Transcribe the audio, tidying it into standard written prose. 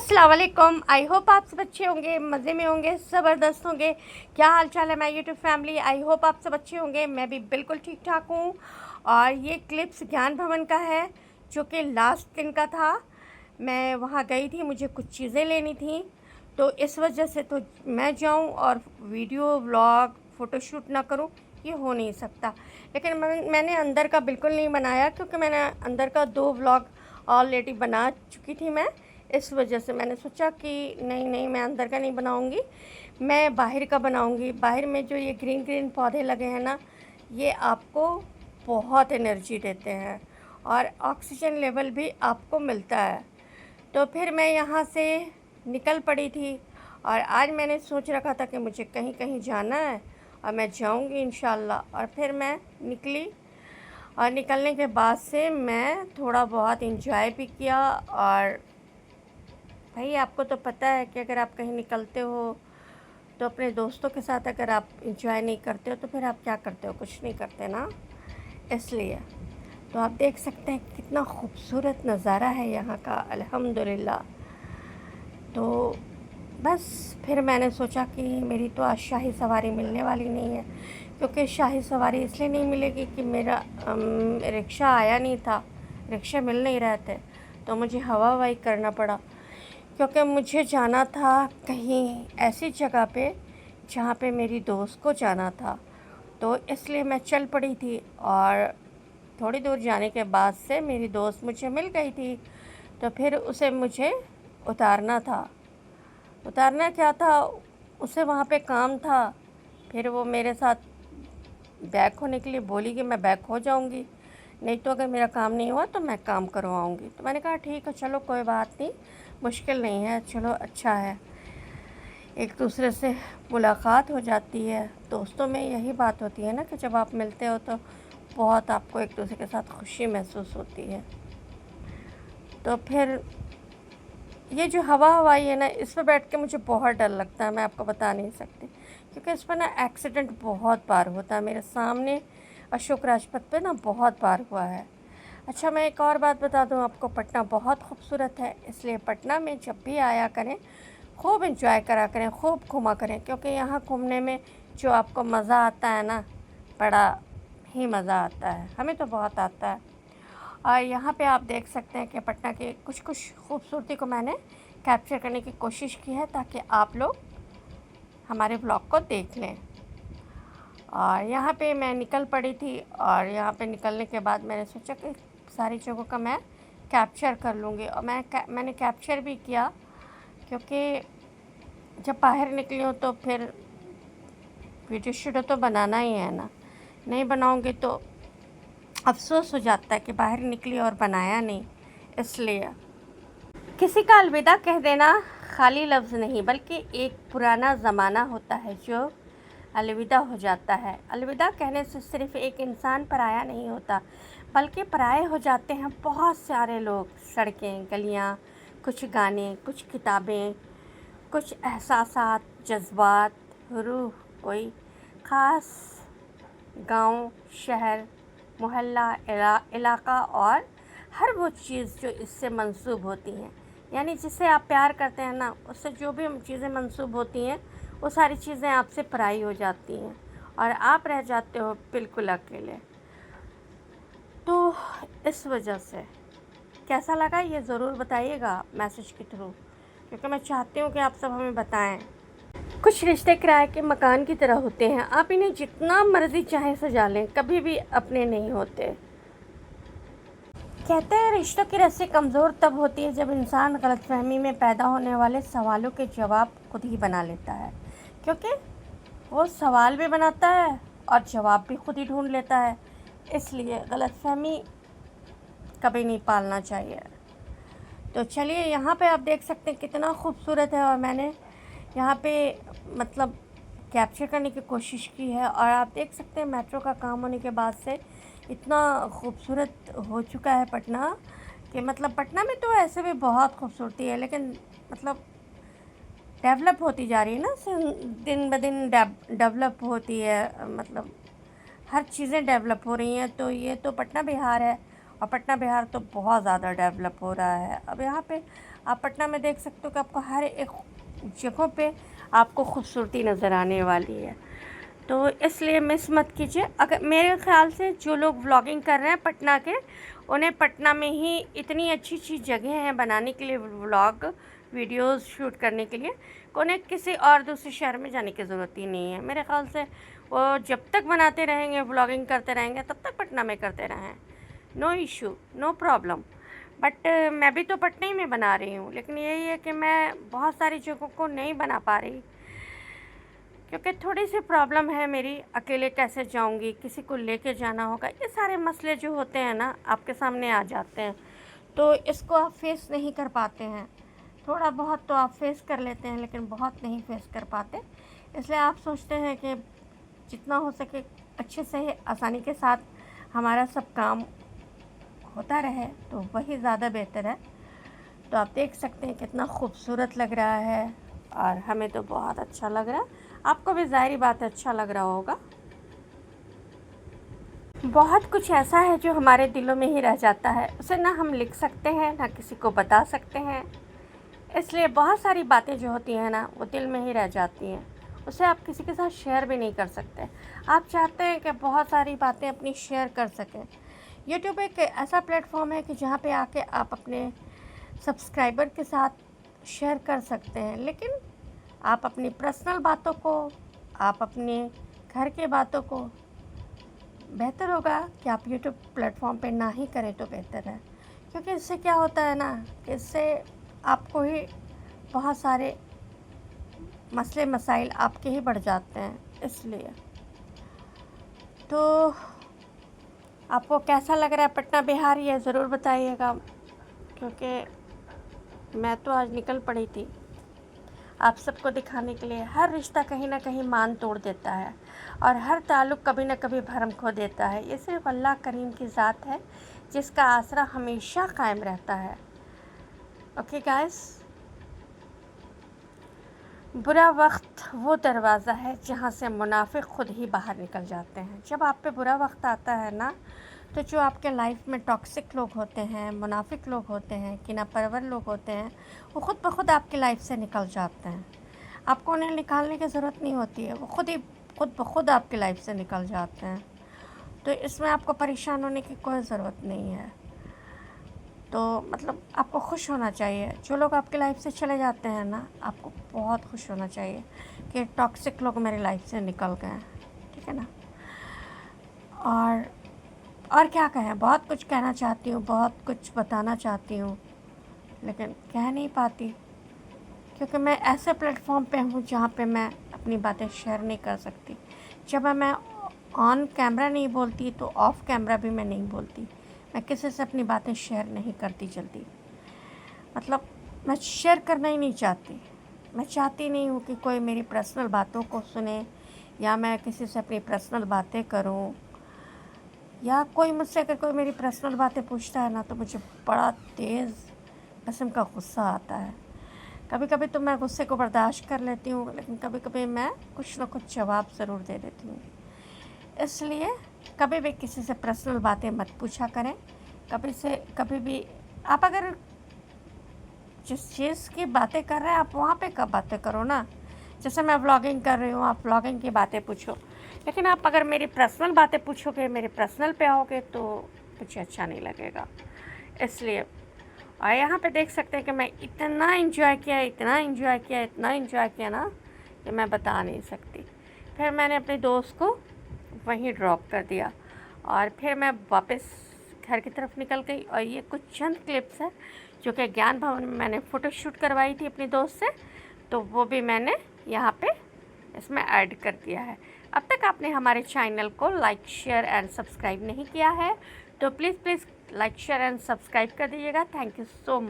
अस्सलाम वालेकुम। I hope आप सब अच्छे होंगे, मज़े में होंगे, ज़बरदस्त होंगे। क्या हाल चाल है my YouTube family. I hope आप सब अच्छे होंगे। मैं भी बिल्कुल ठीक ठाक हूँ। और ये क्लिप्स ज्ञान भवन का है जो कि लास्ट दिन का था। मैं वहाँ गई थी, मुझे कुछ चीज़ें लेनी थी, तो इस वजह से तो मैं जाऊँ और वीडियो व्लॉग फ़ोटोशूट ना करूँ, ये हो नहीं सकता। लेकिन मैंने अंदर का बिल्कुल नहीं बनाया, क्योंकि मैंने अंदर का 2 व्लॉग ऑलरेडी बना चुकी थी मैं। इस वजह से मैंने सोचा कि नहीं मैं अंदर का नहीं बनाऊंगी, मैं बाहर का बनाऊंगी। बाहर में जो ये ग्रीन ग्रीन पौधे लगे हैं ना, ये आपको बहुत एनर्जी देते हैं और ऑक्सीजन लेवल भी आपको मिलता है। तो फिर मैं यहाँ से निकल पड़ी थी और आज मैंने सोच रखा था कि मुझे कहीं कहीं जाना है और मैं जाऊँगी इंशाल्लाह। और फिर मैं निकली और निकलने के बाद से मैं थोड़ा बहुत इंजॉय भी किया। और भाई आपको तो पता है कि अगर आप कहीं निकलते हो तो अपने दोस्तों के साथ अगर आप इंजॉय नहीं करते हो तो फिर आप क्या करते हो, कुछ नहीं करते ना। इसलिए तो आप देख सकते हैं कितना खूबसूरत नज़ारा है यहाँ का, अल्हम्दुलिल्लाह। तो बस फिर मैंने सोचा कि मेरी तो आज शाही सवारी मिलने वाली नहीं है, क्योंकि शाही सवारी इसलिए नहीं मिलेगी कि मेरा रिक्शा आया नहीं था, रिक्शा मिल नहीं रहे थे, तो मुझे हवा हवाई करना पड़ा। क्योंकि मुझे जाना था कहीं ऐसी जगह पे जहाँ पे मेरी दोस्त को जाना था, तो इसलिए मैं चल पड़ी थी। और थोड़ी दूर जाने के बाद से मेरी दोस्त मुझे मिल गई थी, तो फिर उसे मुझे उतारना था। उतारना क्या था, उसे वहाँ पे काम था। फिर वो मेरे साथ बैक होने के लिए बोली कि मैं बैक हो जाऊँगी, नहीं तो अगर मेरा काम नहीं हुआ तो मैं काम करवाऊँगी। तो मैंने कहा ठीक है, चलो कोई बात नहीं, मुश्किल नहीं है, चलो अच्छा है, एक दूसरे से मुलाकात हो जाती है। दोस्तों में यही बात होती है ना कि जब आप मिलते हो तो बहुत आपको एक दूसरे के साथ खुशी महसूस होती है। तो फिर ये जो हवा हवाई है ना, इस पर बैठ के मुझे बहुत डर लगता है, मैं आपको बता नहीं सकती, क्योंकि इस पर ना एक्सीडेंट बहुत बार होता है। मेरे सामने अशोक राजपथ पे ना बहुत बार हुआ है। अच्छा, मैं एक और बात बता दूं आपको, पटना बहुत खूबसूरत है, इसलिए पटना में जब भी आया करें खूब इंजॉय करा करें, खूब घूमा करें, क्योंकि यहाँ घूमने में जो आपको मज़ा आता है ना, बड़ा ही मज़ा आता है, हमें तो बहुत आता है। और यहाँ पे आप देख सकते हैं कि पटना की कुछ कुछ खूबसूरती को मैंने कैप्चर करने की कोशिश की है, ताकि आप लोग हमारे ब्लॉग को देख लें। और यहाँ पे मैं निकल पड़ी थी और यहाँ पे निकलने के बाद मैंने सोचा कि सारी जगहों का मैं कैप्चर कर लूँगी, और मैंने कैप्चर भी किया, क्योंकि जब बाहर निकली हूँ तो फिर वीडियो शूट तो बनाना ही है ना, नहीं बनाऊँगी तो अफसोस हो जाता है कि बाहर निकली और बनाया नहीं। इसलिए किसी का अलविदा कह देना खाली लफ्ज़ नहीं, बल्कि एक पुराना ज़माना होता है जो अलविदा हो जाता है। अलविदा कहने से सिर्फ़ एक इंसान पराया नहीं होता, बल्कि पराए हो जाते हैं बहुत सारे लोग, सड़कें, गलियाँ, कुछ गाने, कुछ किताबें, कुछ एहसासात, जज्बात, रूह, कोई ख़ास गांव, शहर, मोहल्ला, इलाका और हर वो चीज़ जो इससे मंसूब होती हैं, यानी जिससे आप प्यार करते हैं ना, उससे जो भी चीज़ें मंसूब होती हैं वो सारी चीज़ें आपसे पराई हो जाती हैं और आप रह जाते हो बिल्कुल अकेले। तो इस वजह से कैसा लगा ये ज़रूर बताइएगा मैसेज के थ्रू, क्योंकि मैं चाहती हूँ कि आप सब हमें बताएं। कुछ रिश्ते किराए के मकान की तरह होते हैं, आप इन्हें जितना मर्जी चाहे सजा लें, कभी भी अपने नहीं होते। कहते हैं रिश्तों की रस्सी कमज़ोर तब होती है जब इंसान गलतफहमी में पैदा होने वाले सवालों के जवाब खुद ही बना लेता है, क्योंकि वो सवाल भी बनाता है और जवाब भी खुद ही ढूंढ लेता है। इसलिए गलतफहमी कभी नहीं पालना चाहिए। तो चलिए, यहाँ पे आप देख सकते हैं कितना खूबसूरत है, और मैंने यहाँ पे मतलब कैप्चर करने की कोशिश की है। और आप देख सकते हैं मेट्रो का काम होने के बाद से इतना खूबसूरत हो चुका है पटना, कि मतलब पटना में तो ऐसे भी बहुत खूबसूरती है, लेकिन मतलब डेवलप होती जा रही है ना, दिन ब दिन डेवलप होती है, मतलब हर चीज़ें डेवलप हो रही हैं। तो ये तो पटना बिहार है, और पटना बिहार तो बहुत ज़्यादा डेवलप हो रहा है। अब यहाँ पे आप पटना में देख सकते हो कि आपको हर एक जगहों पे आपको खूबसूरती नज़र आने वाली है। तो इसलिए मिस मत कीजिए। अगर मेरे ख़्याल से जो लोग व्लॉगिंग कर रहे हैं पटना के, उन्हें पटना में ही इतनी अच्छी अच्छी जगह हैं बनाने के लिए, व्लॉग वीडियोस शूट करने के लिए, कि उन्हें किसी और दूसरे शहर में जाने की ज़रूरत ही नहीं है। मेरे ख़्याल से वो जब तक बनाते रहेंगे, व्लॉगिंग करते रहेंगे, तब तक पटना में करते रहें, no issue, no problem. But मैं भी तो पटना ही में बना रही हूँ, लेकिन यही है कि मैं बहुत सारी जगहों को नहीं बना पा रही, क्योंकि थोड़ी सी प्रॉब्लम है मेरी। अकेले कैसे जाऊंगी, किसी को लेके जाना होगा, ये सारे मसले जो होते हैं ना आपके सामने आ जाते हैं, तो इसको आप फेस नहीं कर पाते हैं। थोड़ा बहुत तो आप फेस कर लेते हैं, लेकिन बहुत नहीं फेस कर पाते। इसलिए आप सोचते हैं कि जितना हो सके अच्छे से आसानी के साथ हमारा सब काम होता रहे, तो वही ज़्यादा बेहतर है। तो आप देख सकते हैं कितना खूबसूरत लग रहा है, और हमें तो बहुत अच्छा लग रहा है। आपको भी ज़ाहिर बात है अच्छा लग रहा होगा। बहुत कुछ ऐसा है जो हमारे दिलों में ही रह जाता है, उसे ना हम लिख सकते हैं ना किसी को बता सकते हैं। इसलिए बहुत सारी बातें जो होती हैं ना, वो दिल में ही रह जाती हैं, उसे आप किसी के साथ शेयर भी नहीं कर सकते। आप चाहते हैं कि बहुत सारी बातें अपनी शेयर कर सकें। यूट्यूब एक ऐसा प्लेटफॉर्म है कि जहाँ पे आके आप अपने सब्सक्राइबर के साथ शेयर कर सकते हैं, लेकिन आप अपनी पर्सनल बातों को, आप अपने घर के बातों को, बेहतर होगा कि आप यूट्यूब प्लेटफॉर्म पे ना ही करें तो बेहतर है। क्योंकि इससे क्या होता है ना, इससे आपको ही बहुत सारे मसले मसाइल आपके ही बढ़ जाते हैं। इसलिए तो आपको कैसा लग रहा है पटना बिहार, ये ज़रूर बताइएगा, क्योंकि मैं तो आज निकल पड़ी थी आप सबको दिखाने के लिए। हर रिश्ता कहीं ना कहीं मान तोड़ देता है, और हर ताल्लुक़ कभी ना कभी भरम खो देता है। ये सिर्फ अल्लाह करीम की ज़ात है जिसका आसरा हमेशा कायम रहता है। ओके गाइस, बुरा वक्त वो दरवाज़ा है जहाँ से मुनाफिक खुद ही बाहर निकल जाते हैं। जब आप पे बुरा वक्त आता है ना, तो जो आपके लाइफ में टॉक्सिक लोग होते हैं, मुनाफिक लोग होते हैं, किना परवर लोग होते हैं, वो ख़ुद ब खुद आपकी लाइफ से निकल जाते हैं। आपको उन्हें निकालने की ज़रूरत नहीं होती है, वो खुद ब खुद आपकी लाइफ से निकल जाते हैं। तो इसमें आपको परेशान होने की कोई ज़रूरत नहीं है। तो मतलब आपको खुश होना चाहिए। जो लोग आपकी लाइफ से चले जाते हैं ना, आपको बहुत खुश होना चाहिए कि टॉक्सिक लोग मेरी लाइफ से निकल गए, ठीक है ना। और क्या कहें, बहुत कुछ कहना चाहती हूँ, बहुत कुछ बताना चाहती हूँ, लेकिन कह नहीं पाती, क्योंकि मैं ऐसे प्लेटफॉर्म पे हूँ जहाँ पे मैं अपनी बातें शेयर नहीं कर सकती। जब मैं ऑन कैमरा नहीं बोलती, तो ऑफ़ कैमरा भी मैं नहीं बोलती। मैं किसी से अपनी बातें शेयर नहीं करती जल्दी। मतलब मैं शेयर करना ही नहीं चाहती। मैं चाहती नहीं हूँ कि कोई मेरी पर्सनल बातों को सुने, या मैं किसी से अपनी पर्सनल बातें करूँ, या कोई मुझसे अगर कोई मेरी पर्सनल बातें पूछता है ना, तो मुझे बड़ा तेज़ किस्म का गुस्सा आता है। कभी कभी तो मैं गुस्से को बर्दाश्त कर लेती हूँ, लेकिन कभी कभी मैं कुछ ना कुछ जवाब ज़रूर दे देती हूँ। इसलिए कभी भी किसी से पर्सनल बातें मत पूछा करें। कभी भी आप अगर जिस चीज़ की बातें कर रहे हैं, आप वहाँ पे कब बातें करो ना। जैसे मैं व्लॉगिंग कर रही हूँ, आप व्लॉगिंग की बातें पूछो, लेकिन आप अगर मेरी पर्सनल बातें पूछोगे, मेरे पर्सनल पे आओगे, तो मुझे अच्छा नहीं लगेगा। इसलिए और यहाँ पे देख सकते हैं कि मैं इतना एंजॉय किया ना, कि मैं बता नहीं सकती। फिर मैंने अपने दोस्त को वहीं ड्रॉप कर दिया, और फिर मैं वापस घर की तरफ निकल गई। और ये कुछ चंद क्लिप्स है जो कि ज्ञान भवन में मैंने फ़ोटो शूट करवाई थी अपनी दोस्त से, तो वो भी मैंने यहाँ पे इसमें ऐड कर दिया है। अब तक आपने हमारे चैनल को लाइक, शेयर एंड सब्सक्राइब नहीं किया है, तो please like, share and subscribe कर दीजिएगा। Thank you so much.